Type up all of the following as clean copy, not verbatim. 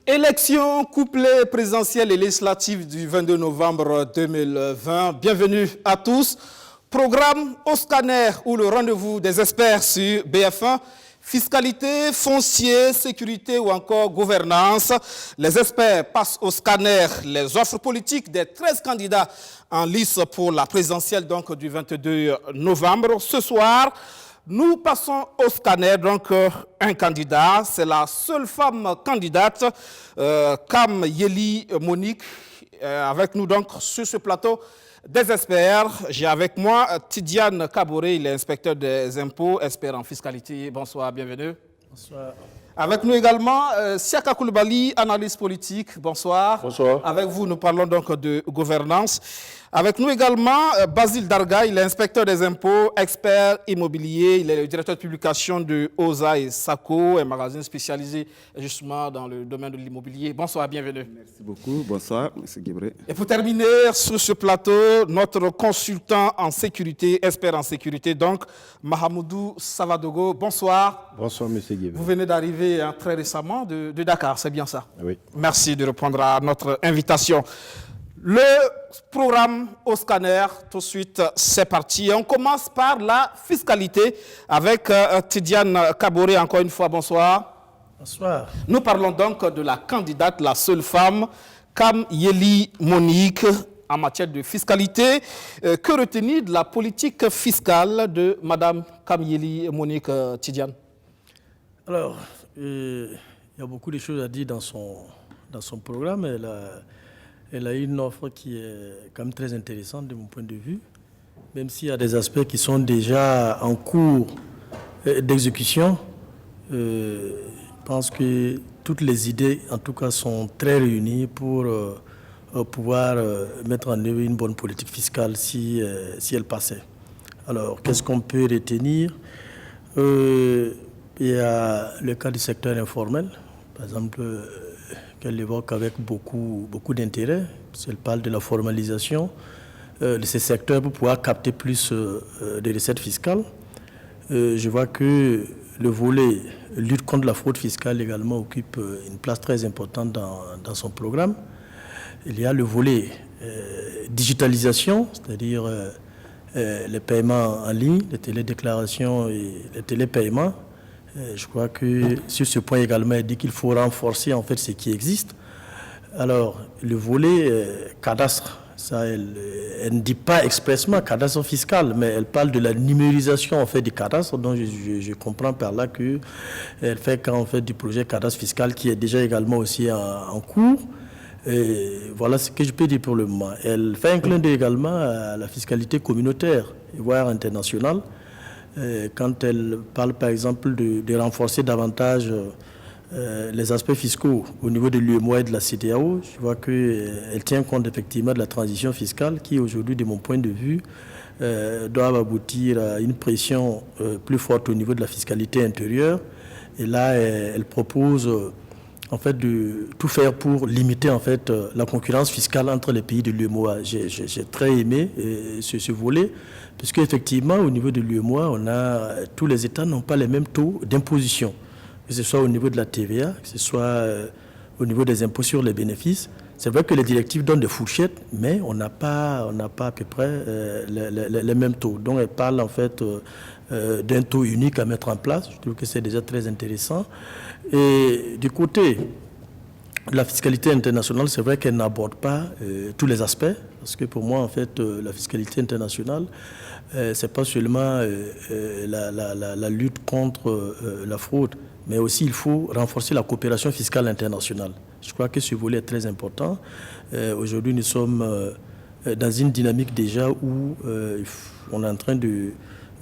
Élection couplée présidentielle et législative du 22 novembre 2020. Bienvenue à tous. Programme au scanner ou le rendez-vous des experts sur BF1. Fiscalité, foncier, sécurité ou encore gouvernance. Les experts passent au scanner les offres politiques des 13 candidats en lice pour la présidentielle donc, du 22 novembre. Ce soir, nous passons au scanner, donc un candidat, c'est la seule femme candidate, Kam Yeli Monique, avec nous donc sur ce plateau des experts. J'ai avec moi Tidiane Kaboré, il est inspecteur des impôts, expert en fiscalité. Bonsoir, bienvenue. Bonsoir. Avec nous également Siaka Koulibaly, analyste politique. Bonsoir. Bonsoir. Avec vous, nous parlons donc de gouvernance. Avec nous également Basile Darga, il est inspecteur des impôts, expert immobilier. Il est le directeur de publication de Oza et Sako, un magazine spécialisé justement dans le domaine de l'immobilier. Bonsoir, bienvenue. Merci beaucoup. Bonsoir, M. Guébré. Et pour terminer sur ce plateau, notre consultant en sécurité, expert en sécurité, donc Mahamoudou Savadogo. Bonsoir. Bonsoir, M. Guébré. Vous venez d'arriver très récemment de Dakar, c'est bien ça? Oui. Merci de répondre à notre invitation. Le programme au scanner, tout de suite, c'est parti. On commence par la fiscalité avec Tidiane Kaboré, encore une fois, bonsoir. Bonsoir. Nous parlons donc de la candidate, la seule femme, Kam Yeli Monique, en matière de fiscalité. Que retenir de la politique fiscale de Mme Kam Yeli Monique, Tidiane? Alors, il y a beaucoup de choses à dire dans son programme. Elle a une offre qui est quand même très intéressante de mon point de vue, même s'il y a des aspects qui sont déjà en cours d'exécution. Je pense que toutes les idées, en tout cas, sont très réunies pour pouvoir mettre en œuvre une bonne politique fiscale si elle passait. Alors, qu'est-ce qu'on peut retenir? Il y a le cas du secteur informel, par exemple, qu'elle évoque avec beaucoup d'intérêt. Elle parle de la formalisation de ces secteurs pour pouvoir capter plus de recettes fiscales. Je vois que le volet lutte contre la fraude fiscale également occupe une place très importante dans son programme. Il y a le volet digitalisation, c'est-à-dire les paiements en ligne, les télédéclarations et les télépaiements. Je crois que sur ce point également, elle dit qu'il faut renforcer en fait ce qui existe. Alors, le volet cadastre, ça, elle ne dit pas expressément cadastre fiscal, mais elle parle de la numérisation en fait du cadastre. Donc, je comprends par là qu'elle fait en fait du projet cadastre fiscal qui est déjà également aussi en cours. Et voilà ce que je peux dire pour le moment. Elle fait un clin d'œil également à la fiscalité communautaire, voire internationale. Quand elle parle par exemple de renforcer davantage les aspects fiscaux au niveau de l'UEMOA et de la CEDEAO, je vois qu'elle tient compte effectivement de la transition fiscale qui aujourd'hui, de mon point de vue, doit aboutir à une pression plus forte au niveau de la fiscalité intérieure. Et là, elle propose en fait de tout faire pour limiter en fait la concurrence fiscale entre les pays de l'UEMOA. J'ai très aimé ce volet, parce qu'effectivement, au niveau de l'UEMOA, tous les États n'ont pas les mêmes taux d'imposition, que ce soit au niveau de la TVA, que ce soit au niveau des impôts sur les bénéfices. C'est vrai que les directives donnent des fourchettes, mais on n'a pas à peu près les mêmes taux. Donc, elle parle en fait d'un taux unique à mettre en place. Je trouve que c'est déjà très intéressant. Et du côté de la fiscalité internationale, c'est vrai qu'elle n'aborde pas tous les aspects, parce que pour moi, en fait, la fiscalité internationale, c'est pas seulement la lutte contre la fraude, mais aussi il faut renforcer la coopération fiscale internationale. Je crois que ce volet est très important. Aujourd'hui, nous sommes dans une dynamique déjà où on est en train de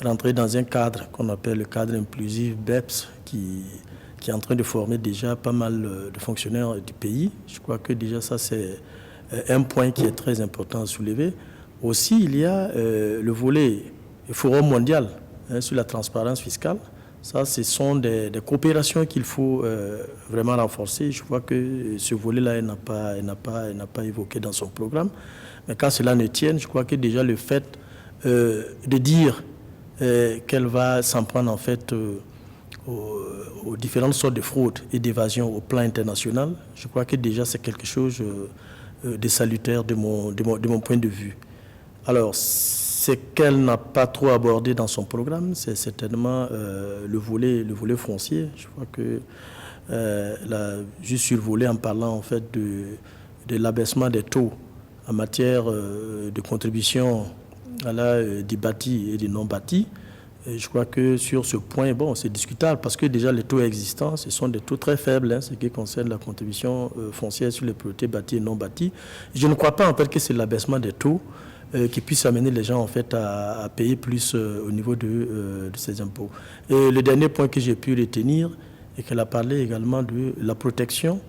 rentrer dans un cadre qu'on appelle le cadre inclusif BEPS, qui est en train de former déjà pas mal de fonctionnaires du pays. Je crois que déjà ça, c'est un point qui est très important à soulever. Aussi, il y a le volet Forum mondial sur la transparence fiscale. Ça, ce sont des coopérations qu'il faut vraiment renforcer. Je vois que ce volet-là, elle n'a pas évoqué dans son programme. Mais quand cela ne tienne, je crois que déjà le fait de dire qu'elle va s'en prendre en fait aux différentes sortes de fraudes et d'évasion au plan international, je crois que déjà c'est quelque chose de salutaire de mon point de vue. Alors, ce qu'elle n'a pas trop abordé dans son programme, c'est certainement le volet foncier. Je crois que elle a juste survolé en parlant en fait de l'abaissement des taux en matière de contribution du bâti et du non-bâti. Je crois que sur ce point, bon, c'est discutable parce que déjà les taux existants, ce sont des taux très faibles, ce qui concerne la contribution foncière sur les propriétés bâties et non bâties. Je ne crois pas en fait que c'est l'abaissement des taux qui puisse amener les gens en fait à payer plus au niveau de ces impôts. Et le dernier point que j'ai pu retenir est qu'elle a parlé également de la protection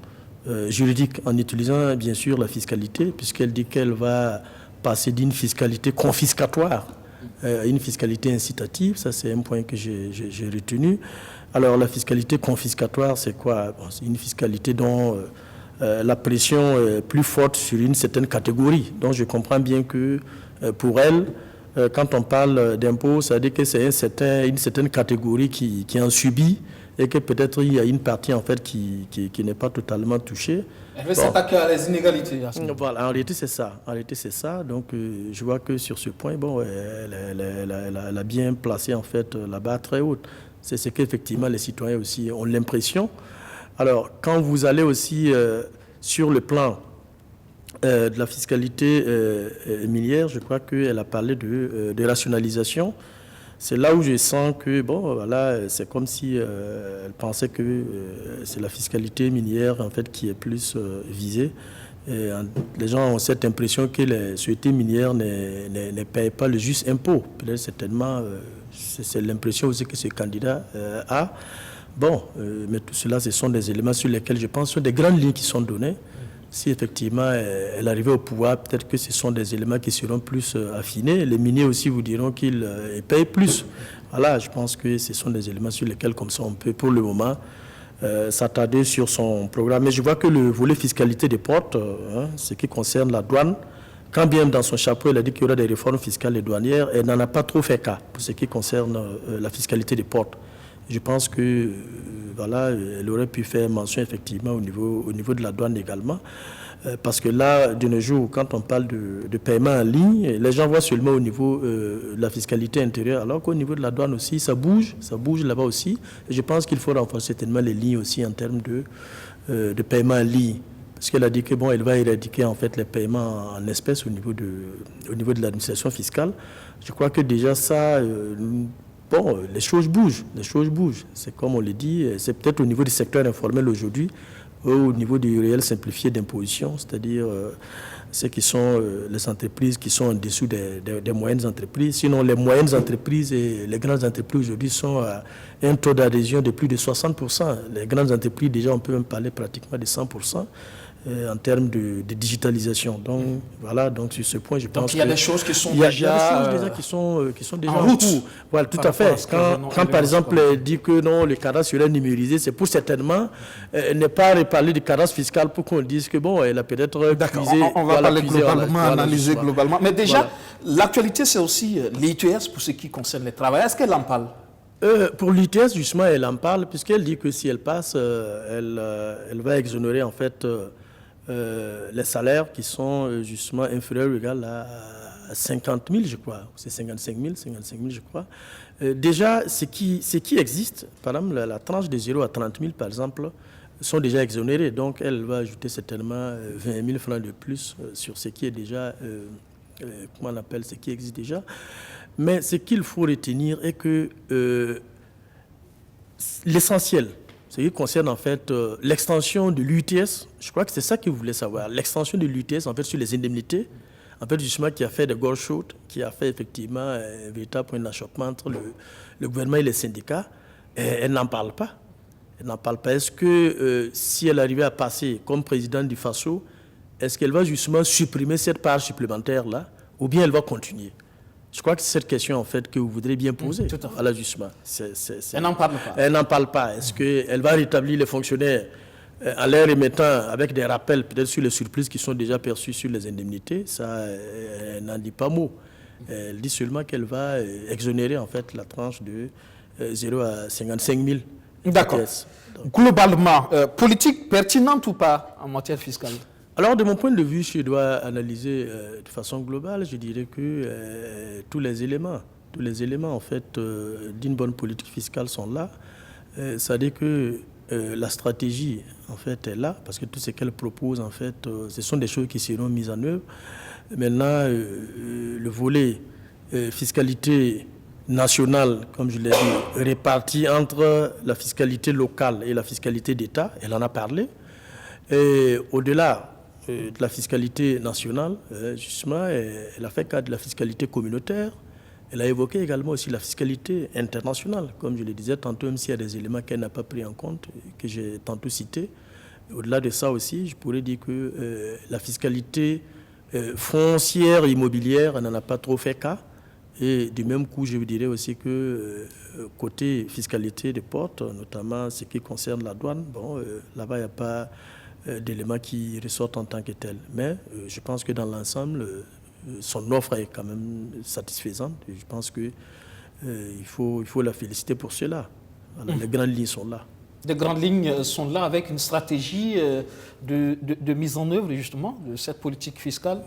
juridique en utilisant bien sûr la fiscalité, puisqu'elle dit qu'elle va passer d'une fiscalité confiscatoire à une fiscalité incitative. Ça, c'est un point que j'ai retenu. Alors, la fiscalité confiscatoire, c'est quoi? Bon, c'est une fiscalité dont la pression est plus forte sur une certaine catégorie. Donc, je comprends bien que pour elle, quand on parle d'impôt, ça veut dire que c'est une certaine catégorie qui en subit et que peut-être il y a une partie en fait qui n'est pas totalement touchée. Elle veut s'attaquer à les inégalités. Voilà, en réalité c'est ça. Donc je vois que sur ce point, bon, elle a bien placé en fait la barre très haute. C'est ce qu'effectivement les citoyens aussi ont l'impression. Alors quand vous allez aussi sur le plan de la fiscalité minière, je crois qu'elle a parlé de rationalisation. C'est là où je sens que, bon, voilà, c'est comme si elle pensait que c'est la fiscalité minière, en fait, qui est plus visée. Et, les gens ont cette impression que les sociétés minières ne payent pas le juste impôt. Peut-être certainement, c'est l'impression aussi que ce candidat a. Bon, mais tout cela, ce sont des éléments sur lesquels je pense, sont des grandes lignes qui sont données. Si effectivement elle arrivait au pouvoir, peut-être que ce sont des éléments qui seront plus affinés. Les miniers aussi vous diront qu'ils payent plus. Voilà, je pense que ce sont des éléments sur lesquels, comme ça, on peut pour le moment s'attarder sur son programme. Mais je vois que le volet fiscalité des portes, ce qui concerne la douane, quand bien dans son chapeau, elle a dit qu'il y aura des réformes fiscales et douanières, elle n'en a pas trop fait cas pour ce qui concerne la fiscalité des portes. Je pense que voilà, elle aurait pu faire mention effectivement au niveau de la douane également. Parce que là, de nos jours, quand on parle de paiement en ligne, les gens voient seulement au niveau de la fiscalité intérieure, alors qu'au niveau de la douane aussi, ça bouge là-bas aussi. Et je pense qu'il faut renforcer certainement les lignes aussi en termes de paiement en ligne. Parce qu'elle a dit que bon, elle va éradiquer en fait les paiements en espèces au niveau de l'administration fiscale. Je crois que déjà ça... bon, les choses bougent. C'est comme on le dit, c'est peut-être au niveau du secteur informel aujourd'hui, au niveau du réel simplifié d'imposition, c'est-à-dire ceux qui sont les entreprises qui sont en dessous des moyennes entreprises. Sinon, les moyennes entreprises et les grandes entreprises aujourd'hui sont à un taux d'adhésion de plus de 60%. Les grandes entreprises, déjà, on peut même parler pratiquement de 100%. En termes de digitalisation. Donc, voilà, donc sur ce point, je pense qu'il y a des choses qui sont déjà... Il y a des choses qui sont déjà en cours. Voilà, tout à fait. Quand par exemple, elle dit que non, le cadastre serait numérisé, c'est pour certainement ne pas reparler du cadastre fiscal pour qu'on dise que bon, elle a peut-être... D'accord, on va parler globalement, analyser globalement. Mais déjà, l'actualité, c'est aussi l'ITS pour ce qui concerne les travailleurs. Est-ce qu'elle en parle? Pour l'ITS, justement, elle en parle, puisqu'elle dit que si elle passe, elle va exonérer en fait... les salaires qui sont justement inférieurs ou égaux à 50 000, je crois. C'est 55 000, je crois. Déjà, ce qui existe, par exemple, la tranche de 0 à 30 000, par exemple, sont déjà exonérés. Donc, elle va ajouter certainement 20 000 francs de plus sur ce qui est déjà, comment on appelle, ce qui existe déjà. Mais ce qu'il faut retenir est que l'essentiel, ce qui concerne en fait l'extension de l'UTS, je crois que c'est ça que vous voulez savoir. L'extension de l'UTS en fait sur les indemnités, en fait justement qui a fait des gorge chaudes, qui a fait effectivement un véritable point d'achoppement entre le gouvernement et les syndicats. Et elle n'en parle pas. Elle n'en parle pas. Est-ce que si elle arrivait à passer comme présidente du FASO, est-ce qu'elle va justement supprimer cette part supplémentaire-là ou bien elle va continuer? Je crois que c'est cette question, en fait, que vous voudrez bien poser à l'ajustement. Elle n'en parle pas. Elle n'en parle pas. Est-ce qu'elle va rétablir les fonctionnaires en les remettant avec des rappels, peut-être sur les surprises qui sont déjà perçues sur les indemnités? Ça, elle n'en dit pas mot. Elle dit seulement qu'elle va exonérer, en fait, la tranche de 0 à 55 000 D'accord. Yes. Globalement, politique pertinente ou pas en matière fiscale? Alors, de mon point de vue, je dois analyser de façon globale. Je dirais que tous les éléments en fait, d'une bonne politique fiscale sont là. C'est-à-dire que la stratégie, en fait, est là, parce que tout ce qu'elle propose, en fait, ce sont des choses qui seront mises en œuvre. Maintenant, le volet fiscalité nationale, comme je l'ai dit, répartie entre la fiscalité locale et la fiscalité d'État, elle en a parlé. Et au-delà de la fiscalité nationale, justement, elle a fait cas de la fiscalité communautaire. Elle a évoqué également aussi la fiscalité internationale, comme je le disais tantôt, même s'il y a des éléments qu'elle n'a pas pris en compte, que j'ai tantôt cités. Au-delà de ça aussi, je pourrais dire que la fiscalité foncière, immobilière, elle n'en a pas trop fait cas. Et du même coup, je vous dirais aussi que côté fiscalité des ports, notamment ce qui concerne la douane, bon, là-bas, il n'y a pas d'éléments qui ressortent en tant que tels. Mais je pense que dans l'ensemble, son offre est quand même satisfaisante. Et je pense qu'il faut la féliciter pour cela. Voilà, les grandes lignes sont là. Les grandes lignes sont là avec une stratégie de mise en œuvre justement de cette politique fiscale.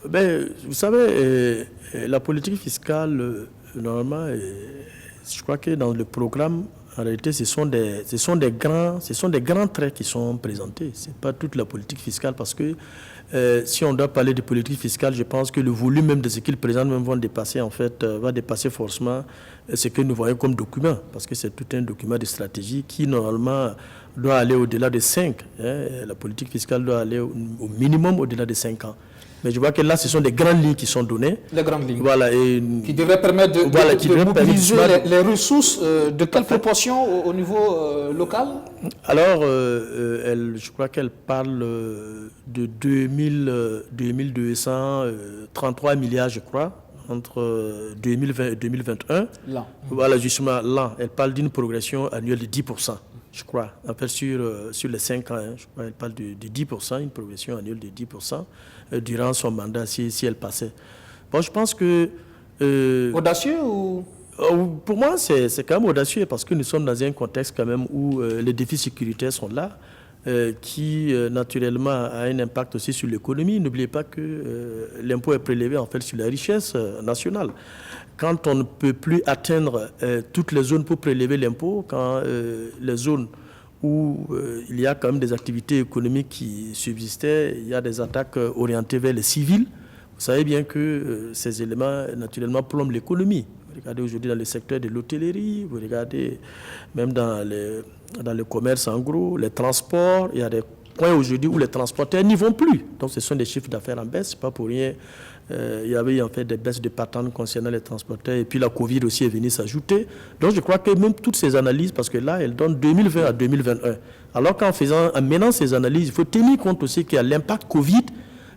Ben, vous savez, la politique fiscale, normalement, je crois que dans le programme, en réalité, ce sont des grands traits qui sont présentés. Ce n'est pas toute la politique fiscale parce que si on doit parler de politique fiscale, je pense que le volume même de ce qu'ils présentent même va dépasser forcément ce que nous voyons comme document, parce que c'est tout un document de stratégie qui normalement doit aller au-delà de 5. La politique fiscale doit aller au minimum au-delà de 5 ans. Mais je vois que là, ce sont des grandes lignes qui sont données. Les grandes lignes. Voilà, et qui devraient permettre de mobiliser les ressources de quelle proportion au niveau local? Alors, je crois qu'elle parle de 2233 milliards, je crois, entre 2020 et 2021. Là. Voilà, justement, là, elle parle d'une progression annuelle de 10%. Je crois, en fait, sur les 5 ans, je crois qu'elle parle de 10%, une progression annuelle de 10% durant son mandat, si elle passait. Bon, je pense que... audacieux ou... Pour moi, c'est quand même audacieux parce que nous sommes dans un contexte quand même où les défis sécuritaires sont là, qui naturellement a un impact aussi sur l'économie. N'oubliez pas que l'impôt est prélevé en fait sur la richesse nationale. Quand on ne peut plus atteindre toutes les zones pour prélever l'impôt, quand les zones où il y a quand même des activités économiques qui subsistaient, il y a des attaques orientées vers les civils, vous savez bien que ces éléments naturellement plombent l'économie. Vous regardez aujourd'hui dans le secteur de l'hôtellerie, vous regardez même dans le commerce en gros, les transports, il y a des points aujourd'hui où les transporteurs n'y vont plus. Donc ce sont des chiffres d'affaires en baisse, pas pour rien. Il y avait en fait des baisses de patentes concernant les transporteurs et puis la Covid aussi est venue s'ajouter. Donc je crois que même toutes ces analyses, parce que là, elles donnent 2020 à 2021. Alors qu'en menant ces analyses, il faut tenir compte aussi qu'il y a l'impact Covid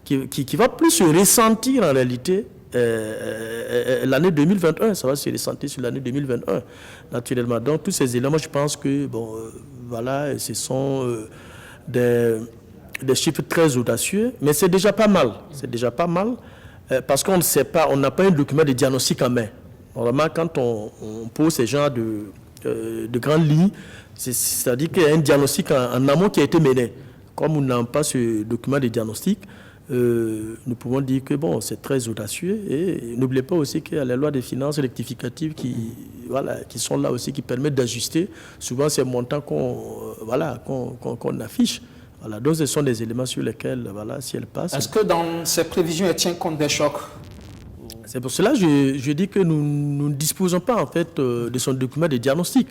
qui va plus se ressentir en réalité l'année 2021. Ça va se ressentir sur l'année 2021, naturellement. Donc tous ces éléments, je pense que, voilà, ce sont des chiffres très audacieux, mais c'est déjà pas mal. C'est déjà pas mal. Parce qu'on ne sait pas, on n'a pas un document de diagnostic en main. Normalement, quand on pose ces genres de grandes lignes, c'est-à-dire qu'il y a un diagnostic en amont qui a été mené. Comme nous n'avons pas ce document de diagnostic, nous pouvons dire que bon, c'est très audacieux. Et n'oubliez pas aussi qu'il y a les lois des finances rectificatives qui sont là aussi, qui permettent d'ajuster souvent ces montants qu'on affiche. Voilà, donc ce sont des éléments sur lesquels, voilà, si elle passe... Est-ce que dans ces prévisions, elle tient compte des chocs? C'est pour cela que je dis que nous ne disposons pas en fait de son document de diagnostic.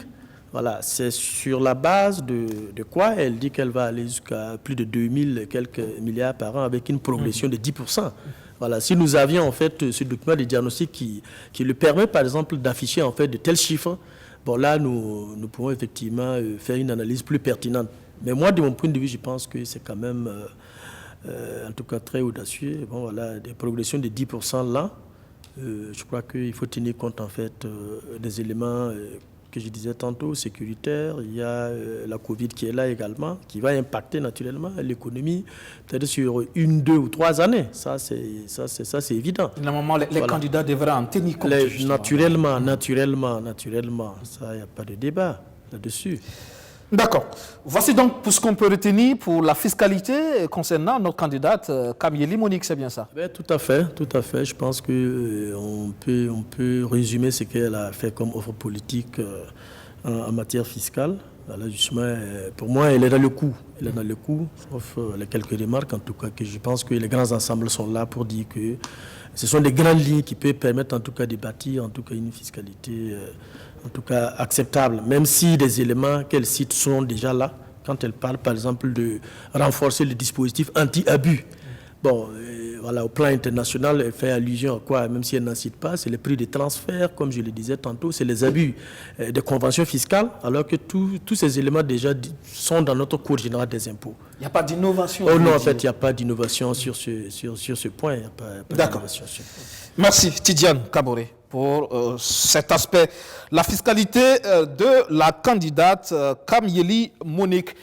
Voilà, c'est sur la base de quoi elle dit qu'elle va aller jusqu'à plus de 2000 et quelques milliards par an avec une progression de 10%. Voilà, si nous avions en fait ce document de diagnostic qui lui permet par exemple d'afficher en fait de tels chiffres, bon là nous pourrons effectivement faire une analyse plus pertinente. Mais moi, de mon point de vue, je pense que c'est quand même, en tout cas, très audacieux. Bon, voilà, des progressions de 10% là. Je crois qu'il faut tenir compte, en fait, des éléments que je disais tantôt, sécuritaires. Il y a la Covid qui est là également, qui va impacter naturellement l'économie, peut-être sur 1, 2 ou 3 années. Ça, c'est évident. Normalement, les candidats devraient en tenir compte. Naturellement. Ça, il n'y a pas de débat. là-dessus. D'accord. Voici donc tout ce qu'on peut retenir pour la fiscalité concernant notre candidate Kamiély Monique, c'est bien ça? Tout à fait. Je pense qu'on peut résumer ce qu'elle a fait comme offre politique en matière fiscale. Voilà, justement, pour moi, elle est dans le coup. Sauf les quelques remarques, en tout cas, que je pense que les grands ensembles sont là pour dire que ce sont des grandes lignes qui peuvent permettre, en tout cas, de bâtir, en tout cas, une fiscalité, en tout cas, acceptable. Même si des éléments qu'elle cite sont déjà là, quand elle parle, par exemple, de renforcer le dispositif anti-abus. Bon, voilà, au plan international, elle fait allusion à quoi? Même si elle n'en cite pas, c'est les prix de transfert, comme je le disais tantôt, c'est les abus des conventions fiscales, alors que tous ces éléments déjà sont dans notre Code général des impôts. Il n'y a pas d'innovation? Oh non, en fait, il n'y a pas d'innovation sur ce point. Il n'y a pas d'innovation sur ce point. Merci, Tidiane Kaboré, pour cet aspect. La fiscalité de la candidate Kamiély Monique.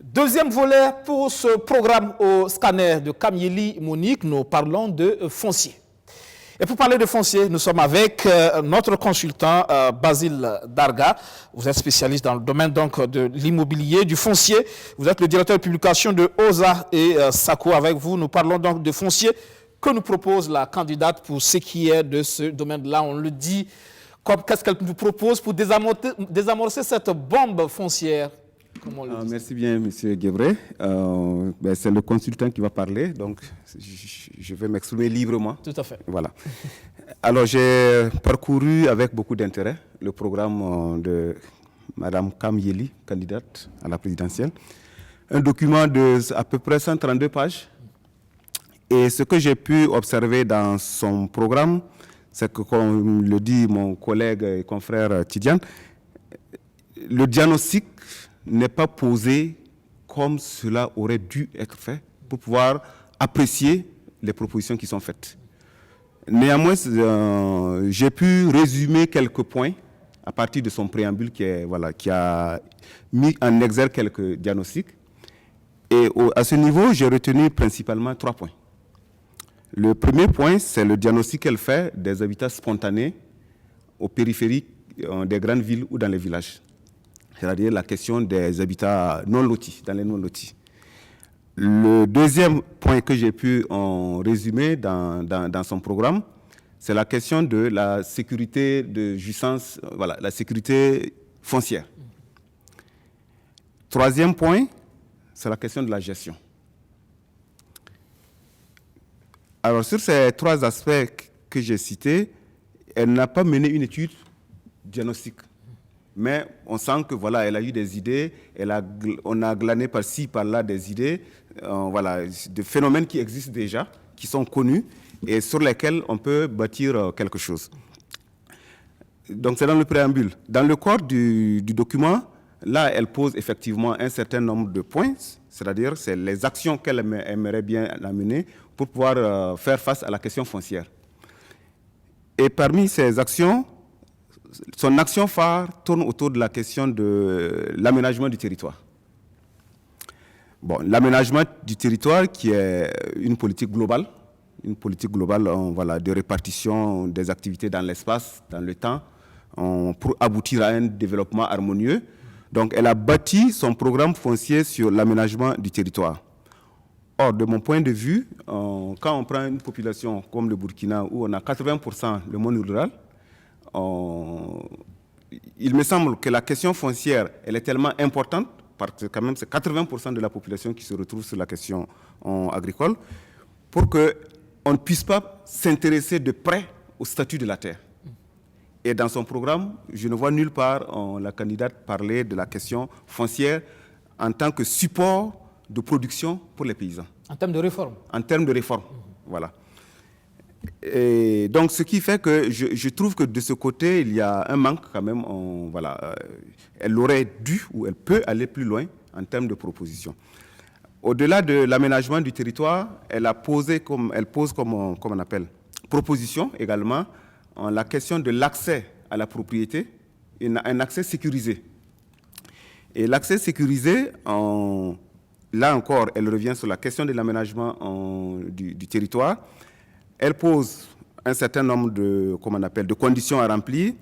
Deuxième volet pour ce programme au scanner de Kamiély Monique, nous parlons de foncier. Et pour parler de foncier, nous sommes avec notre consultant Basile Darga. Vous êtes spécialiste dans le domaine donc de l'immobilier, du foncier. Vous êtes le directeur de publication de OSA et SACO. Avec vous, nous parlons donc de foncier que nous propose la candidate pour ce qui est de ce domaine-là. On le dit, qu'est-ce qu'elle nous propose pour désamorcer cette bombe foncière? Merci bien, M. Guébré. C'est le consultant qui va parler, donc je vais m'exprimer librement. Tout à fait. Voilà. Alors, j'ai parcouru avec beaucoup d'intérêt le programme de Mme Kamiély, candidate à la présidentielle. Un document de à peu près 132 pages. Et ce que j'ai pu observer dans son programme, c'est que, comme le dit mon collègue et confrère Tidiane, le diagnostic n'est pas posé comme cela aurait dû être fait pour pouvoir apprécier les propositions qui sont faites. Néanmoins, j'ai pu résumer quelques points à partir de son préambule qui a mis en exergue quelques diagnostics. Et à ce niveau, j'ai retenu principalement 3 points. Le premier point, c'est le diagnostic qu'elle fait des habitats spontanés aux périphériques des grandes villes ou dans les villages. C'est-à-dire la question des habitats non lotis, dans les non lotis. Le deuxième point que j'ai pu en résumer dans son programme, c'est la question de la sécurité de jouissance, la sécurité foncière. Troisième point, c'est la question de la gestion. Alors, sur ces 3 aspects que j'ai cités, elle n'a pas mené une étude diagnostique. Mais on sent que elle a eu des idées, on a glané par-ci, par-là des idées, de phénomènes qui existent déjà, qui sont connus et sur lesquels on peut bâtir quelque chose. Donc c'est dans le préambule. Dans le corps du document, là, elle pose effectivement un certain nombre de points, c'est-à-dire c'est les actions qu'elle aimerait bien mener pour pouvoir faire face à la question foncière. Et parmi ces actions, son action phare tourne autour de la question de l'aménagement du territoire. Bon, l'aménagement du territoire qui est une politique globale de répartition des activités dans l'espace, dans le temps, pour aboutir à un développement harmonieux. Donc, elle a bâti son programme foncier sur l'aménagement du territoire. Or, de mon point de vue, quand on prend une population comme le Burkina, où on a 80% le monde rural, il me semble que la question foncière, elle est tellement importante, parce que quand même c'est 80% de la population qui se retrouve sur la question agricole, pour qu'on ne puisse pas s'intéresser de près au statut de la terre. Et dans son programme, je ne vois nulle part la candidate parler de la question foncière en tant que support de production pour les paysans. En termes de réforme? En termes de réforme, voilà. Et donc, ce qui fait que je trouve que de ce côté, il y a un manque quand même. Elle aurait dû ou elle peut aller plus loin en termes de propositions. Au-delà de l'aménagement du territoire, elle pose comme on appelle, proposition également, la question de l'accès à la propriété, un accès sécurisé. Et l'accès sécurisé, là encore, elle revient sur la question de l'aménagement du territoire. Elle pose un certain nombre de conditions à remplir,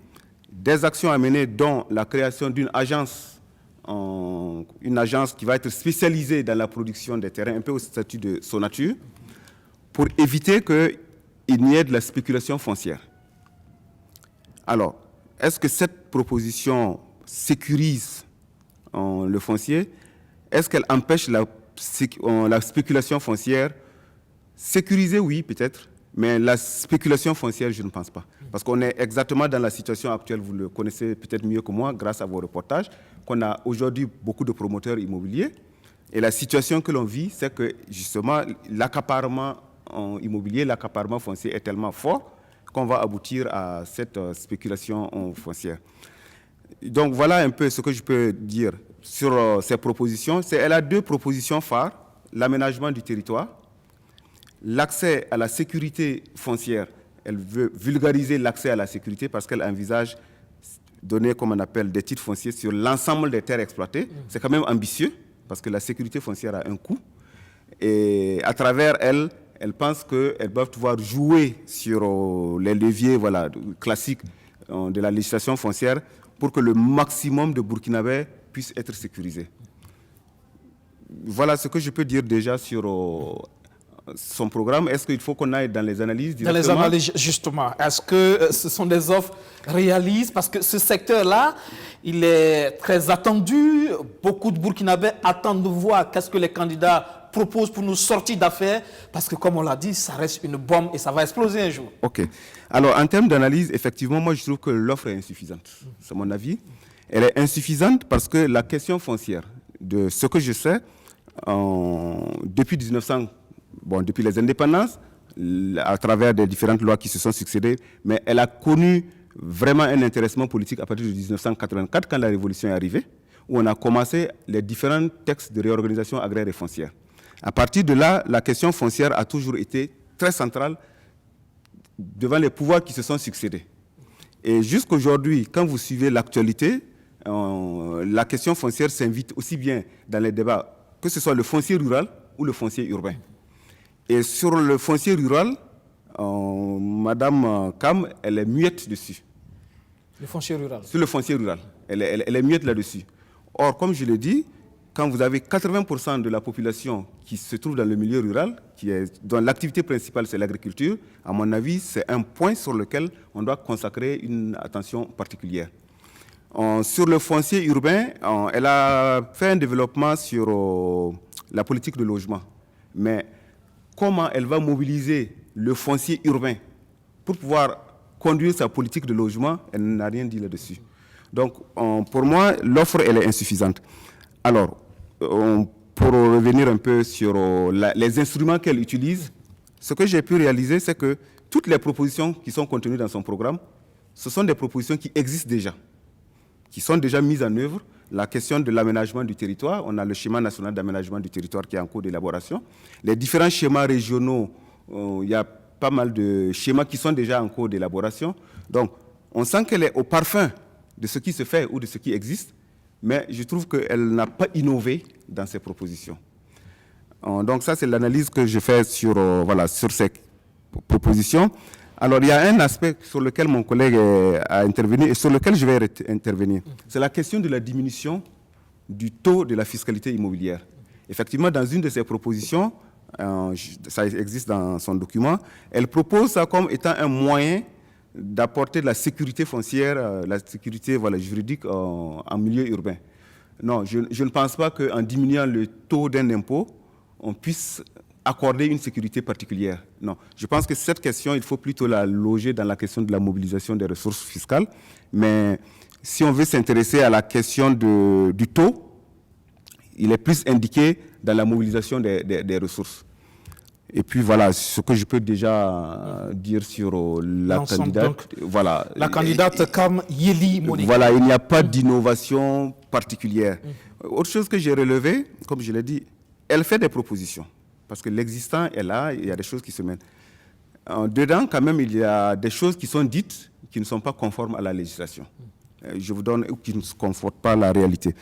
des actions à mener, dont la création d'une agence une agence qui va être spécialisée dans la production des terrains, un peu au statut de Sonature, pour éviter qu'il n'y ait de la spéculation foncière. Alors, est-ce que cette proposition sécurise le foncier? Est-ce qu'elle empêche la spéculation foncière? Sécuriser, oui, peut-être, mais la spéculation foncière, je ne pense pas. Parce qu'on est exactement dans la situation actuelle, vous le connaissez peut-être mieux que moi, grâce à vos reportages, qu'on a aujourd'hui beaucoup de promoteurs immobiliers. Et la situation que l'on vit, c'est que justement, l'accaparement immobilier, l'accaparement foncier est tellement fort qu'on va aboutir à cette spéculation foncière. Donc voilà un peu ce que je peux dire sur ces propositions. Elle a deux propositions phares: l'aménagement du territoire, l'accès à la sécurité foncière. Elle veut vulgariser l'accès à la sécurité parce qu'elle envisage donner, comme on appelle, des titres fonciers sur l'ensemble des terres exploitées. C'est quand même ambitieux parce que la sécurité foncière a un coût. Et à travers elle pense qu'elles doivent pouvoir jouer sur les leviers classiques de la législation foncière pour que le maximum de Burkinabés puisse être sécurisé. Voilà ce que je peux dire déjà sur son programme. Est-ce qu'il faut qu'on aille dans les analyses directement? Dans les analyses, justement. Est-ce que ce sont des offres réalistes? Parce que ce secteur-là, il est très attendu. Beaucoup de Burkinabés attendent de voir qu'est-ce que les candidats proposent pour nous sortir d'affaires. Parce que, comme on l'a dit, ça reste une bombe et ça va exploser un jour. OK. Alors, en termes d'analyse, effectivement, moi, je trouve que l'offre est insuffisante. C'est mon avis. Elle est insuffisante parce que la question foncière, de ce que je sais, depuis depuis les indépendances, à travers des différentes lois qui se sont succédées, mais elle a connu vraiment un intéressement politique à partir de 1984, quand la Révolution est arrivée, où on a commencé les différents textes de réorganisation agraire et foncière. À partir de là, la question foncière a toujours été très centrale devant les pouvoirs qui se sont succédés. Et jusqu'aujourd'hui, quand vous suivez l'actualité, la question foncière s'invite aussi bien dans les débats, que ce soit le foncier rural ou le foncier urbain. Et sur le foncier rural, Madame Kam, elle est muette dessus. Le foncier rural. Sur le foncier rural, elle est muette là-dessus. Or, comme je l'ai dit, quand vous avez 80% de la population qui se trouve dans le milieu rural, dont l'activité principale c'est l'agriculture, à mon avis, c'est un point sur lequel on doit consacrer une attention particulière. Sur le foncier urbain, elle a fait un développement sur la politique de logement. Mais comment elle va mobiliser le foncier urbain pour pouvoir conduire sa politique de logement, elle n'a rien dit là-dessus. Donc, pour moi, l'offre, elle est insuffisante. Alors, pour revenir un peu sur les instruments qu'elle utilise, ce que j'ai pu réaliser, c'est que toutes les propositions qui sont contenues dans son programme, ce sont des propositions qui existent déjà, qui sont déjà mises en œuvre. La question de l'aménagement du territoire, on a le schéma national d'aménagement du territoire qui est en cours d'élaboration. Les différents schémas régionaux, il y a pas mal de schémas qui sont déjà en cours d'élaboration. Donc, on sent qu'elle est au parfum de ce qui se fait ou de ce qui existe, mais je trouve qu'elle n'a pas innové dans ses propositions. Donc ça, c'est l'analyse que je fais sur ces propositions. Alors, il y a un aspect sur lequel mon collègue a intervenu et sur lequel je vais intervenir. C'est la question de la diminution du taux de la fiscalité immobilière. Effectivement, dans une de ses propositions, ça existe dans son document, elle propose ça comme étant un moyen d'apporter de la sécurité foncière, la sécurité juridique en milieu urbain. Non, je ne pense pas qu'en diminuant le taux d'un impôt, on puisse accorder une sécurité particulière. Non, je pense que cette question, il faut plutôt la loger dans la question de la mobilisation des ressources fiscales. Mais si on veut s'intéresser à la question du taux, il est plus indiqué dans la mobilisation des ressources. Et puis voilà, ce que je peux déjà dire sur la candidate. Donc, voilà. La candidate Kam Yeli Monica. Voilà, il n'y a pas d'innovation particulière. Autre chose que j'ai relevé, comme je l'ai dit, elle fait des propositions. Parce que l'existant est là, il y a des choses qui se mènent. Dedans, quand même, il y a des choses qui sont dites qui ne sont pas conformes à la législation. Je vous donne, ou qui ne se confortent pas à la réalité.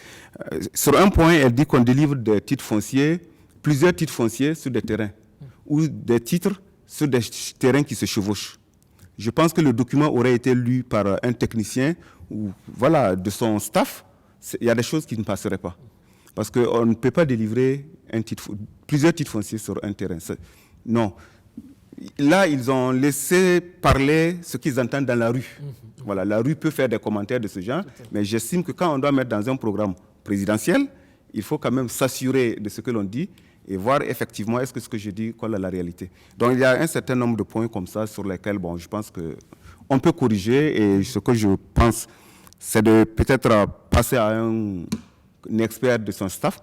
Sur un point, elle dit qu'on délivre des titres fonciers, plusieurs titres fonciers sur des terrains, ou des titres sur des terrains qui se chevauchent. Je pense que le document aurait été lu par un technicien ou, de son staff il y a des choses qui ne passeraient pas. Parce qu'on ne peut pas délivrer plusieurs titres fonciers sur un terrain. Non. Là, ils ont laissé parler ce qu'ils entendent dans la rue. Voilà, la rue peut faire des commentaires de ce genre, mais j'estime que quand on doit mettre dans un programme présidentiel, il faut quand même s'assurer de ce que l'on dit et voir effectivement est-ce que ce que je dis colle à la réalité. Donc il y a un certain nombre de points comme ça sur lesquels je pense qu'on peut corriger, et ce que je pense, c'est de peut-être passer à un expert de son staff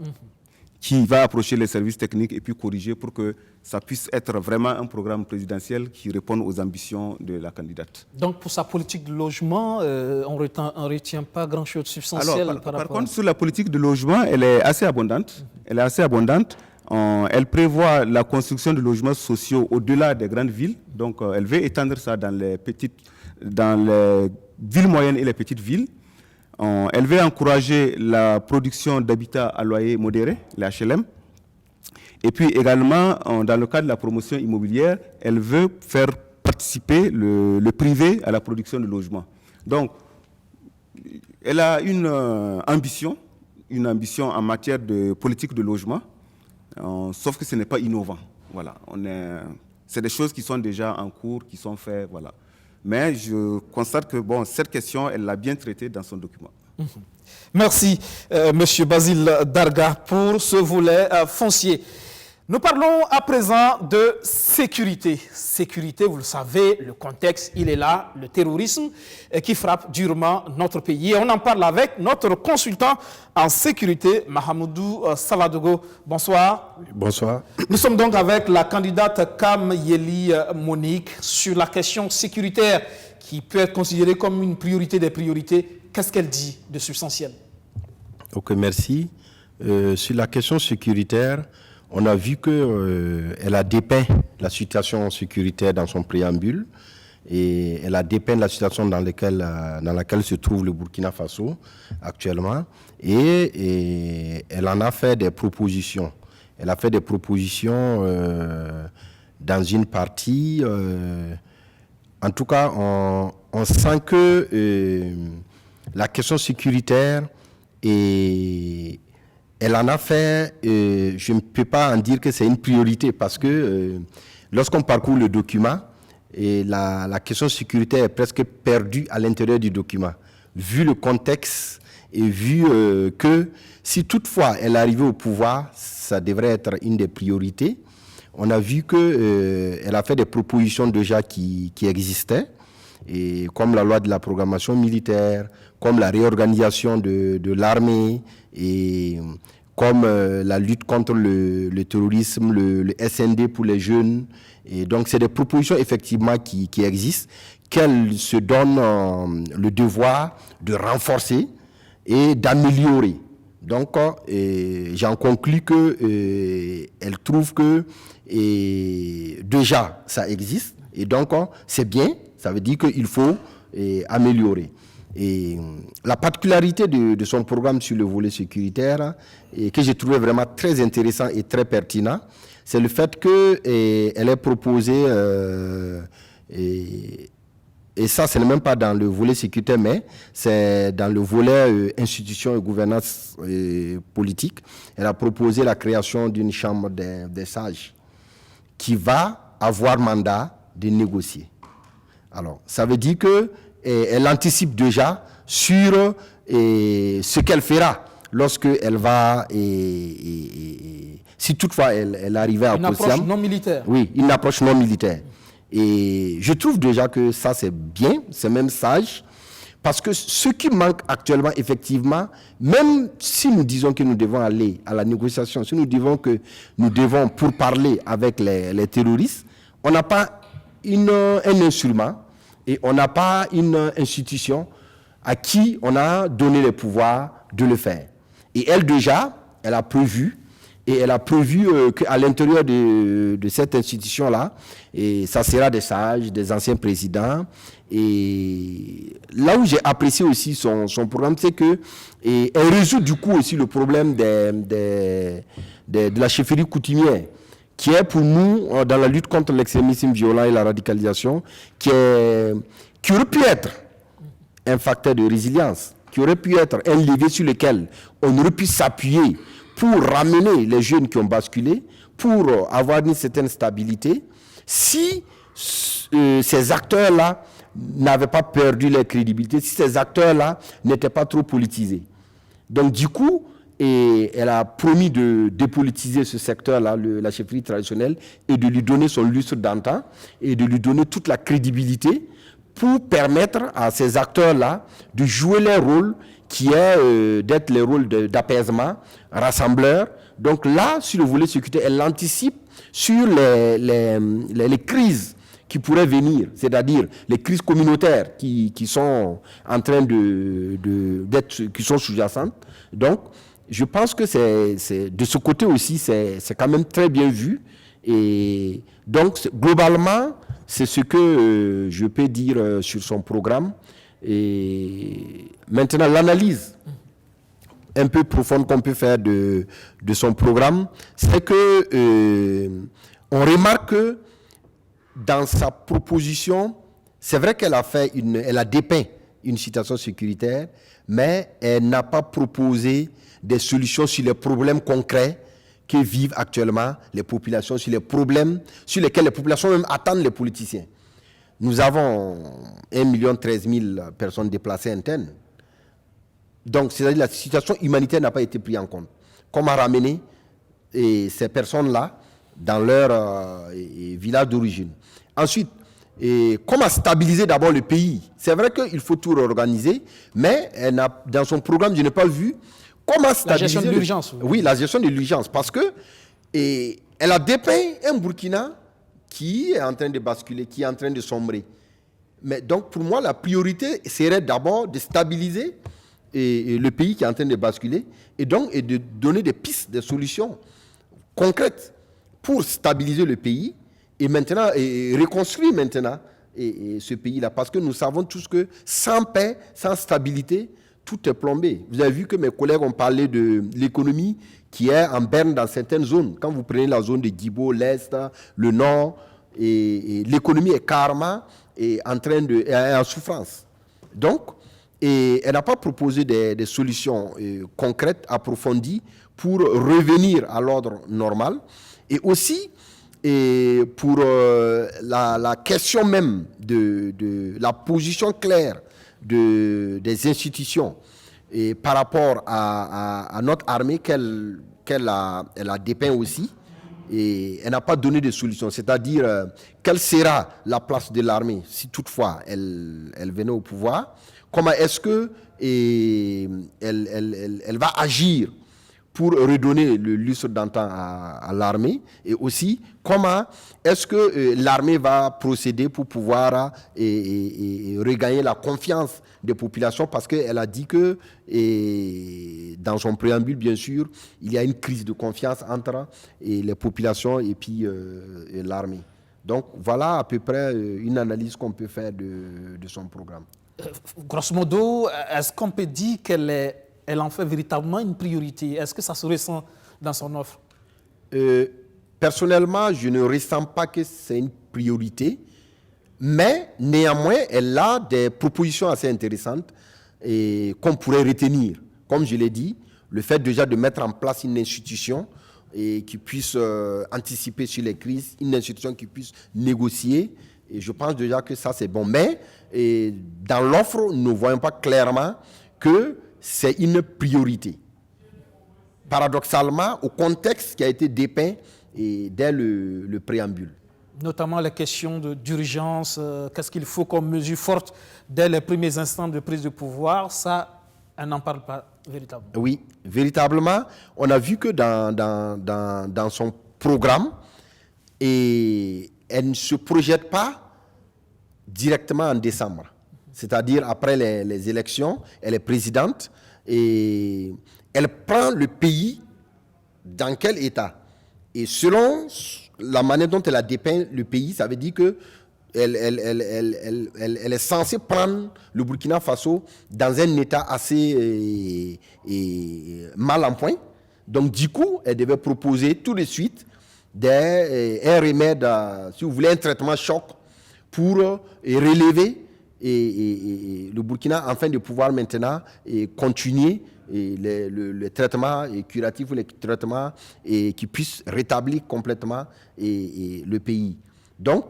qui va approcher les services techniques et puis corriger pour que ça puisse être vraiment un programme présidentiel qui réponde aux ambitions de la candidate. Donc pour sa politique de logement, on ne retient pas grand-chose de substantiel. Alors, par contre, sur la politique de logement, elle est assez abondante. Elle est assez abondante. Elle prévoit la construction de logements sociaux au-delà des grandes villes. Donc, elle veut étendre ça dans les villes moyennes et les petites villes. Elle veut encourager la production d'habitats à loyer modéré, les HLM. Et puis également, dans le cadre de la promotion immobilière, elle veut faire participer le privé à la production de logements. Donc, elle a une ambition en matière de politique de logement, sauf que ce n'est pas innovant. Voilà, c'est des choses qui sont déjà en cours, qui sont faites, voilà. Mais je constate que cette question, elle l'a bien traitée dans son document. Merci, Monsieur Basile Darga, pour ce volet foncier. Nous parlons à présent de sécurité. Sécurité, vous le savez, le contexte, il est là, le terrorisme qui frappe durement notre pays. Et on en parle avec notre consultant en sécurité, Mahamoudou Savadogo. Bonsoir. Bonsoir. Nous sommes donc avec la candidate Kam Yeli Monique sur la question sécuritaire qui peut être considérée comme une priorité des priorités. Qu'est-ce qu'elle dit de substantiel? Ok, merci. Sur la question sécuritaire, on a vu qu'elle a dépeint la situation sécuritaire dans son préambule, et elle a dépeint la situation dans laquelle se trouve le Burkina Faso actuellement, et elle en a fait des propositions. Elle a fait des propositions dans une partie. En tout cas, on sent que la question sécuritaire est... Elle en a fait, je ne peux pas en dire que c'est une priorité, parce que lorsqu'on parcourt le document, la question sécuritaire est presque perdue à l'intérieur du document, vu le contexte et vu que si toutefois elle arrivait au pouvoir, ça devrait être une des priorités. On a vu qu'elle a fait des propositions déjà qui existaient, et comme la loi de la programmation militaire, comme la réorganisation de l'armée, et comme la lutte contre le terrorisme, le SND pour les jeunes. Et donc, c'est des propositions effectivement qui existent, qu'elle se donne le devoir de renforcer et d'améliorer. Donc, j'en conclus qu'elle trouve que déjà, ça existe. Et donc, c'est bien, ça veut dire qu'il faut améliorer. Et la particularité de son programme sur le volet sécuritaire, et que j'ai trouvé vraiment très intéressant et très pertinent, c'est le fait qu'elle ait proposé, et ça ce n'est même pas dans le volet sécuritaire, mais c'est dans le volet institution et gouvernance politique, elle a proposé la création d'une chambre des sages qui va avoir mandat de négocier. Alors, ça veut dire que elle anticipe déjà sur ce qu'elle fera lorsqu'elle va, si toutefois elle arrivait à Kosiam. Une approche non militaire. Oui, une approche non militaire. Et je trouve déjà que ça c'est bien, c'est même sage, parce que ce qui manque actuellement, effectivement, même si nous disons que nous devons aller à la négociation, si nous disons que nous devons pourparler avec les terroristes, on n'a pas un instrument, et on n'a pas une institution à qui on a donné le pouvoir de le faire. Et elle déjà, elle a prévu qu'à l'intérieur de cette institution-là, et ça sera des sages, des anciens présidents. Et là où j'ai apprécié aussi son programme, c'est qu'elle résout du coup aussi le problème de la chefferie coutumière, qui est pour nous, dans la lutte contre l'extrémisme violent et la radicalisation, qui aurait pu être un facteur de résilience. qui aurait pu être un levier sur lequel on aurait pu s'appuyer pour ramener les jeunes qui ont basculé, pour avoir une certaine stabilité, si ces acteurs-là n'avaient pas perdu leur crédibilité, si ces acteurs-là n'étaient pas trop politisés. Donc du coup, elle a promis de dépolitiser ce secteur-là, la chefferie traditionnelle, et de lui donner son lustre d'antan, et de lui donner toute la crédibilité pour permettre à ces acteurs-là de jouer leur rôle, qui est d'être le rôle d'apaisement, rassembleur. Donc là, sur le volet sécurité, elle anticipe sur les crises qui pourraient venir, c'est-à-dire les crises communautaires qui sont en train qui sont sous-jacentes. Donc, je pense que de ce côté aussi, c'est quand même très bien vu. Et donc, globalement, c'est ce que je peux dire sur son programme. Et maintenant, l'analyse un peu profonde qu'on peut faire de son programme, c'est que on remarque que dans sa proposition, c'est vrai qu'elle a dépeint une situation sécuritaire, mais elle n'a pas proposé des solutions sur les problèmes concrets que vivent actuellement les populations, sur les problèmes sur lesquels les populations même attendent les politiciens. Nous avons 1,13 million personnes déplacées internes. Donc, c'est-à-dire la situation humanitaire n'a pas été prise en compte. Comment ramener ces personnes-là dans leur village d'origine. Ensuite, comment stabiliser d'abord le pays. C'est vrai qu'il faut tout réorganiser, mais dans son programme, je n'ai pas vu comment stabiliser... La gestion de l'urgence. Oui, la gestion de l'urgence. Parce que elle a dépeint un Burkina qui est en train de basculer, qui est en train de sombrer. Mais donc, pour moi, la priorité serait d'abord de stabiliser le pays qui est en train de basculer et de donner des pistes, des solutions concrètes pour stabiliser le pays et maintenant reconstruire maintenant ce pays-là. Parce que nous savons tous que sans paix, sans stabilité, tout est plombé. Vous avez vu que mes collègues ont parlé de l'économie qui est en berne dans certaines zones. Quand vous prenez la zone de Guibo, l'Est, le Nord, et l'économie est carrément en souffrance. Donc, elle n'a pas proposé des solutions concrètes, approfondies, pour revenir à l'ordre normal. Et aussi, pour la question même de la position claire des institutions et par rapport à notre armée elle a dépeint aussi, et elle n'a pas donné de solution. C'est-à-dire, quelle sera la place de l'armée si toutefois elle venait au pouvoir? Comment est-ce que elle va agir pour redonner le lustre d'antan à l'armée, et aussi comment est-ce que l'armée va procéder pour pouvoir regagner la confiance des populations, parce qu'elle a dit que, dans son préambule bien sûr, il y a une crise de confiance entre les populations et puis l'armée. Donc voilà à peu près une analyse qu'on peut faire de son programme. Grosso modo, est-ce qu'on peut dire qu'elle en fait véritablement une priorité? Est-ce que ça se ressent dans son offre? Personnellement, je ne ressens pas que c'est une priorité, mais néanmoins, elle a des propositions assez intéressantes qu'on pourrait retenir. Comme je l'ai dit, le fait déjà de mettre en place une institution qui puisse anticiper sur les crises, une institution qui puisse négocier, et je pense déjà que ça c'est bon. Mais dans l'offre, nous ne voyons pas clairement que c'est une priorité. Paradoxalement, au contexte qui a été dépeint dès le préambule. Notamment les questions d'urgence, qu'est-ce qu'il faut comme mesure forte dès les premiers instants de prise de pouvoir, ça, elle n'en parle pas véritablement. Oui, véritablement, on a vu que dans son programme, elle ne se projette pas directement en décembre. C'est-à-dire après les élections, elle est présidente et elle prend le pays dans quel état. Et selon la manière dont elle a dépeint le pays, ça veut dire que elle est censée prendre le Burkina Faso dans un état assez mal en point. Donc du coup, elle devait proposer tout de suite un remède, si vous voulez, un traitement choc pour relever et le Burkina afin de pouvoir maintenant continuer le traitement curatif ou les traitements qui puissent rétablir complètement le pays. Donc,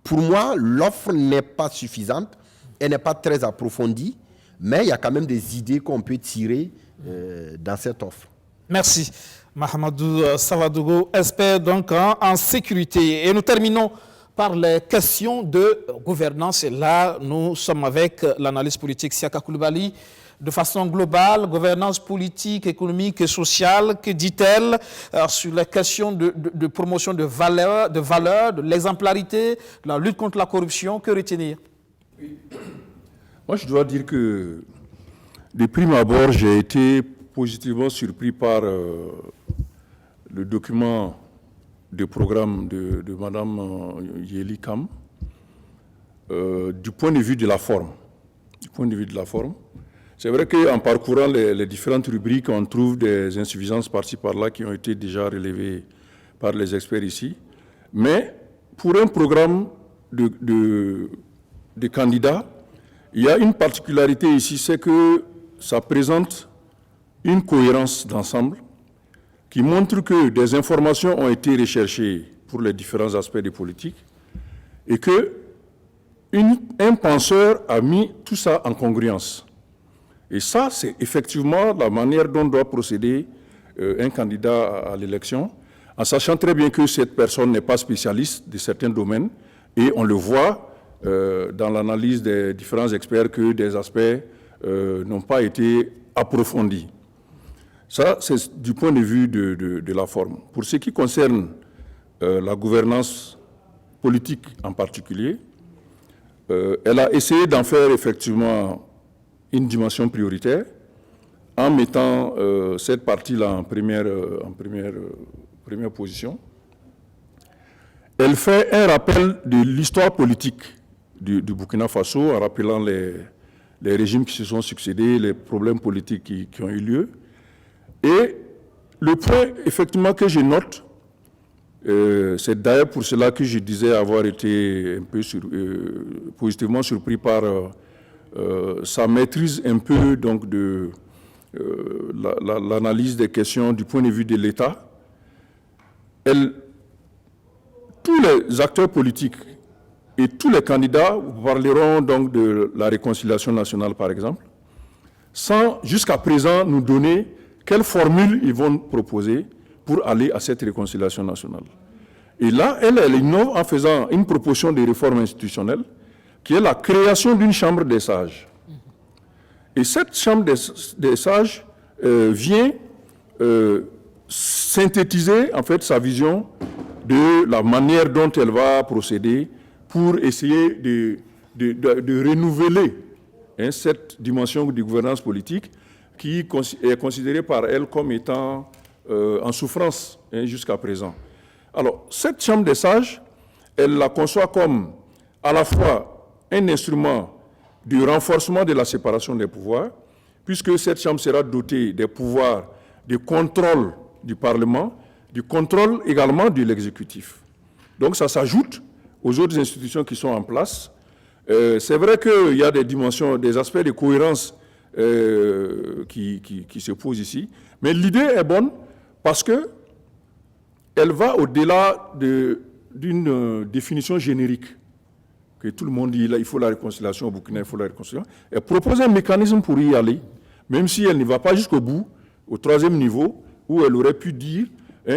pour moi, l'offre n'est pas suffisante, elle n'est pas très approfondie, mais il y a quand même des idées qu'on peut tirer dans cette offre. Merci. Mahamadou Savadougou, expert donc en sécurité. Et nous terminons par les questions de gouvernance. Et là, nous sommes avec l'analyste politique Siaka Koulibaly. De façon globale, gouvernance politique, économique et sociale, que dit-elle sur les questions de promotion de valeurs, de l'exemplarité, de la lutte contre la corruption? Que retenir? Oui. Moi, je dois dire que, de prime abord, j'ai été positivement surpris par le document de programme de Mme Yeli Kam du point de vue de la forme. C'est vrai qu'en parcourant les différentes rubriques, on trouve des insuffisances par-ci par-là qui ont été déjà relevées par les experts ici. Mais pour un programme de candidats, il y a une particularité ici, c'est que ça présente une cohérence d'ensemble qui montre que des informations ont été recherchées pour les différents aspects des politiques et qu'un penseur a mis tout ça en congruence. Et ça, c'est effectivement la manière dont doit procéder un candidat à l'élection, en sachant très bien que cette personne n'est pas spécialiste de certains domaines, et on le voit dans l'analyse des différents experts que des aspects n'ont pas été approfondis. Ça, c'est du point de vue de la forme. Pour ce qui concerne la gouvernance politique en particulier, elle a essayé d'en faire effectivement une dimension prioritaire en mettant cette partie-là en première position. Elle fait un rappel de l'histoire politique du Burkina Faso en rappelant les régimes qui se sont succédés, les problèmes politiques qui ont eu lieu. Et le point, effectivement, que je note, c'est d'ailleurs pour cela que je disais avoir été un peu positivement surpris par sa maîtrise un peu donc, de l'analyse des questions du point de vue de l'État. Tous les acteurs politiques et tous les candidats parleront donc de la réconciliation nationale, par exemple, sans jusqu'à présent nous donner quelle formule ils vont proposer pour aller à cette réconciliation nationale. Et là, elle innove en faisant une proposition de réforme institutionnelle qui est la création d'une chambre des sages. Et cette chambre des sages vient synthétiser en fait sa vision de la manière dont elle va procéder pour essayer de renouveler cette dimension de gouvernance politique qui est considérée par elle comme étant en souffrance jusqu'à présent. Alors, cette chambre des sages, elle la conçoit comme à la fois un instrument du renforcement de la séparation des pouvoirs, puisque cette chambre sera dotée des pouvoirs de contrôle du Parlement, du contrôle également de l'exécutif. Donc ça s'ajoute aux autres institutions qui sont en place. C'est vrai qu'il y a des dimensions, des aspects de cohérence qui se posent ici, mais l'idée est bonne parce qu'elle va au-delà d'une définition générique que tout le monde dit, là, il faut la réconciliation au Burkina, il faut la réconciliation. Elle propose un mécanisme pour y aller, même si elle ne va pas jusqu'au bout, au troisième niveau, où elle aurait pu dire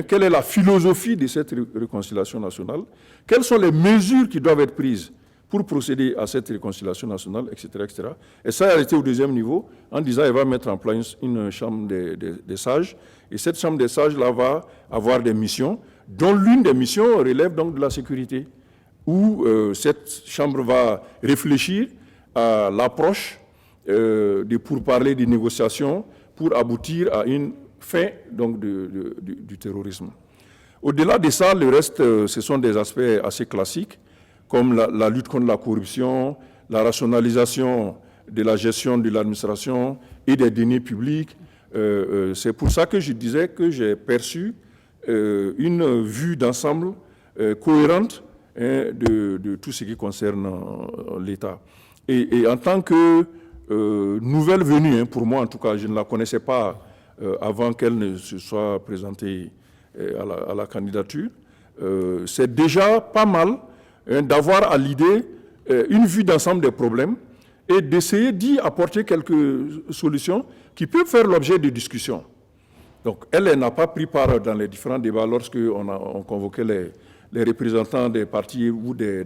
quelle est la philosophie de cette réconciliation nationale, quelles sont les mesures qui doivent être prises pour procéder à cette réconciliation nationale, etc. etc. Et ça, elle était au deuxième niveau, en disant qu'elle va mettre en place une chambre des sages, et cette chambre des sages-là va avoir des missions, dont l'une des missions relève donc de la sécurité, où cette chambre va réfléchir à l'approche de pourparlers, des négociations, pour aboutir à une fin donc, du terrorisme. Au-delà de ça, le reste, ce sont des aspects assez classiques, comme la lutte contre la corruption, la rationalisation de la gestion de l'administration et des deniers publics. C'est pour ça que je disais que j'ai perçu une vue d'ensemble cohérente de tout ce qui concerne l'État. Et en tant que nouvelle venue, pour moi en tout cas, je ne la connaissais pas avant qu'elle ne se soit présentée à la candidature, c'est déjà pas mal d'avoir à l'idée une vue d'ensemble des problèmes et d'essayer d'y apporter quelques solutions qui peuvent faire l'objet de discussions. Donc, elle n'a pas pris part dans les différents débats lorsqu'on convoquait les représentants des partis ou des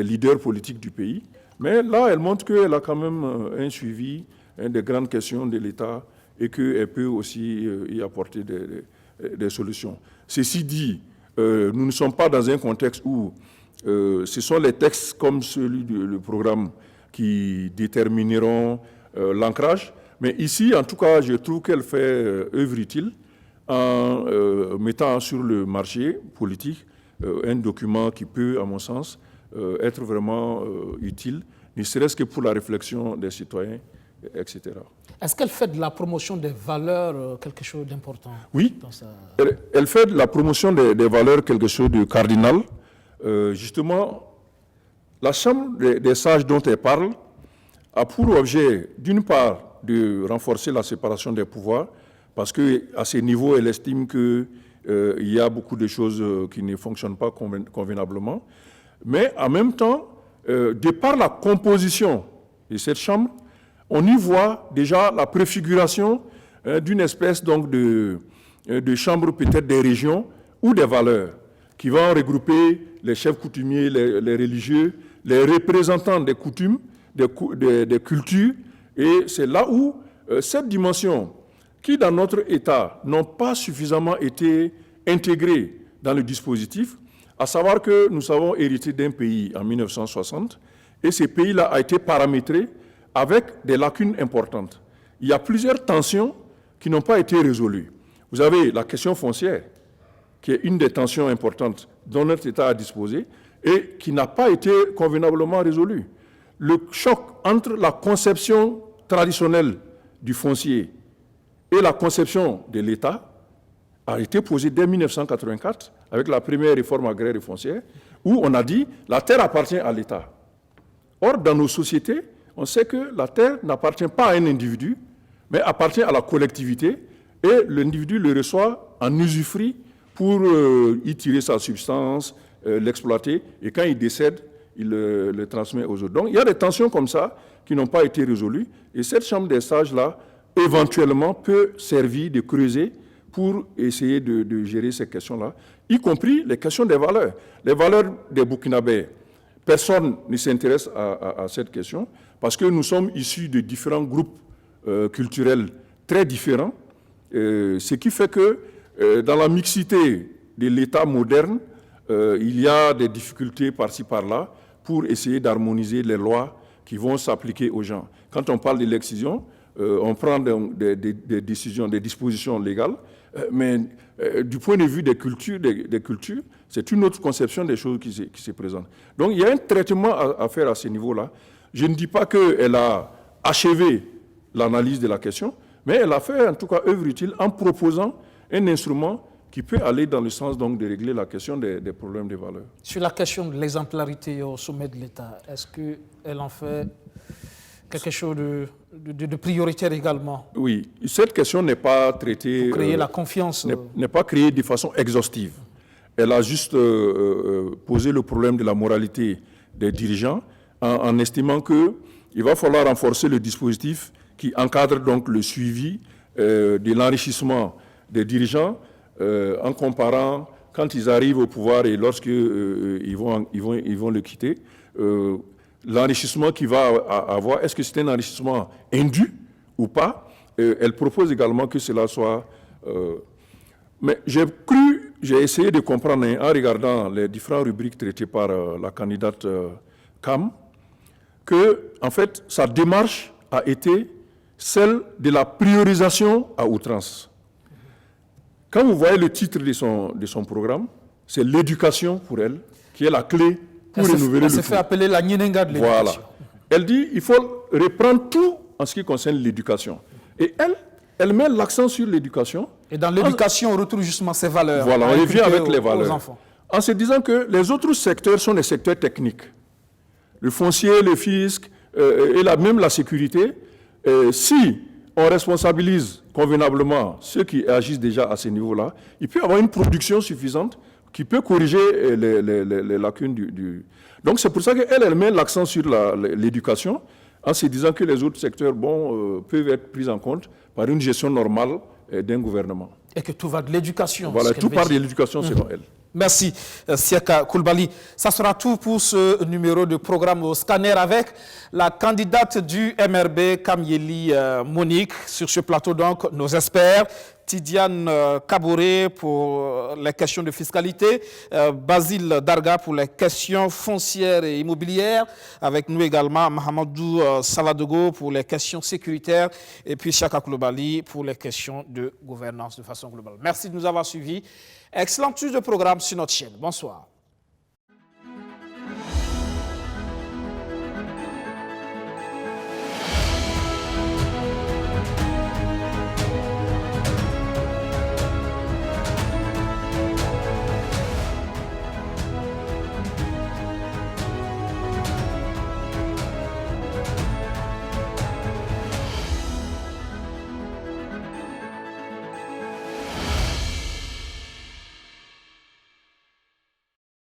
leaders politiques du pays. Mais là, elle montre qu'elle a quand même un suivi des grandes questions de l'État et qu'elle peut aussi y apporter des solutions. Ceci dit, nous ne sommes pas dans un contexte où ce sont les textes comme celui du programme qui détermineront l'ancrage. Mais ici, en tout cas, je trouve qu'elle fait œuvre utile en mettant sur le marché politique un document qui peut, à mon sens, être vraiment utile, ne serait-ce que pour la réflexion des citoyens, etc. Est-ce qu'elle fait de la promotion des valeurs quelque chose d'important? Oui, elle fait de la promotion des valeurs quelque chose de cardinal. Justement, la Chambre des sages dont elle parle a pour objet, d'une part, de renforcer la séparation des pouvoirs, parce qu'à ce niveau, elle estime qu'il y a beaucoup de choses qui ne fonctionnent pas convenablement. Mais en même temps, de par la composition de cette Chambre, on y voit déjà la préfiguration d'une espèce donc de chambre peut-être des régions ou des valeurs qui vont regrouper les chefs coutumiers, les religieux, les représentants des coutumes, des cultures. Et c'est là où cette dimension, qui dans notre État n'ont pas suffisamment été intégrées dans le dispositif, à savoir que nous avons hérité d'un pays en 1960, et ce pays-là a été paramétré avec des lacunes importantes. Il y a plusieurs tensions qui n'ont pas été résolues. Vous avez la question foncière, qui est une des tensions importantes dont notre État a disposé et qui n'a pas été convenablement résolue. Le choc entre la conception traditionnelle du foncier et la conception de l'État a été posé dès 1984 avec la première réforme agraire et foncière où on a dit la terre appartient à l'État. Or, dans nos sociétés, on sait que la terre n'appartient pas à un individu, mais appartient à la collectivité et l'individu le reçoit en usufruit pour y tirer sa substance, l'exploiter et quand il décède, il le transmet aux autres. Donc, il y a des tensions comme ça qui n'ont pas été résolues et cette chambre des sages-là, éventuellement, peut servir de creuset pour essayer de gérer ces questions-là, y compris les questions des valeurs. Les valeurs des Burkinabés, personne ne s'intéresse à cette question parce que nous sommes issus de différents groupes culturels très différents, ce qui fait que dans la mixité de l'État moderne, il y a des difficultés par-ci par-là pour essayer d'harmoniser les lois qui vont s'appliquer aux gens. Quand on parle de l'excision, on prend des décisions, des dispositions légales, mais du point de vue des cultures, c'est une autre conception des choses qui se présentent. Donc il y a un traitement à faire à ce niveau-là. Je ne dis pas qu'elle a achevé l'analyse de la question, mais elle a fait en tout cas œuvre utile en proposant un instrument qui peut aller dans le sens donc, de régler la question des problèmes de valeur. Sur la question de l'exemplarité au sommet de l'État, est-ce qu'elle en fait quelque chose de prioritaire également? Oui, cette question n'est pas traitée... Pour créer la confiance. N'est pas créée de façon exhaustive. Elle a juste posé le problème de la moralité des dirigeants en estimant qu'il va falloir renforcer le dispositif qui encadre donc le suivi de l'enrichissement des dirigeants en comparant quand ils arrivent au pouvoir et lorsqu'ils vont le quitter, l'enrichissement qu'il va avoir, est-ce que c'est un enrichissement indu ou pas? Elle propose également que cela soit... mais j'ai essayé de comprendre en regardant les différentes rubriques traitées par la candidate Kam, que en fait, sa démarche a été celle de la priorisation à outrance. Quand vous voyez le titre de son programme, c'est l'éducation pour elle, qui est la clé pour renouveler le tout. Elle s'est fait appeler la Nyenenga de l'éducation. Voilà. Elle dit qu'il faut reprendre tout en ce qui concerne l'éducation. Et elle met l'accent sur l'éducation. Et dans l'éducation, on retrouve justement ces valeurs. Voilà, on revient avec les valeurs. Aux enfants. En se disant que les autres secteurs sont des secteurs techniques. le foncier, le fisc et même la sécurité, si on responsabilise convenablement ceux qui agissent déjà à ce niveau-là, il peut y avoir une production suffisante qui peut corriger les lacunes du... Donc c'est pour ça qu'elle met l'accent sur l'éducation, en se disant que les autres secteurs peuvent être pris en compte par une gestion normale d'un gouvernement. Et que tout va de l'éducation. Voilà, tout part de l'éducation selon elle. Merci, Siaka Koulibaly. Ça sera tout pour ce numéro de programme au scanner avec la candidate du MRB, Kamyeli Monique. Sur ce plateau, donc, nos experts, Tidiane Kaboré pour les questions de fiscalité, Basile Darga pour les questions foncières et immobilières, avec nous également Mahamadou Saladogo pour les questions sécuritaires et puis Siaka Koulibaly pour les questions de gouvernance de façon globale. Merci de nous avoir suivis. Excellente suite de programme sur notre chaîne. Bonsoir.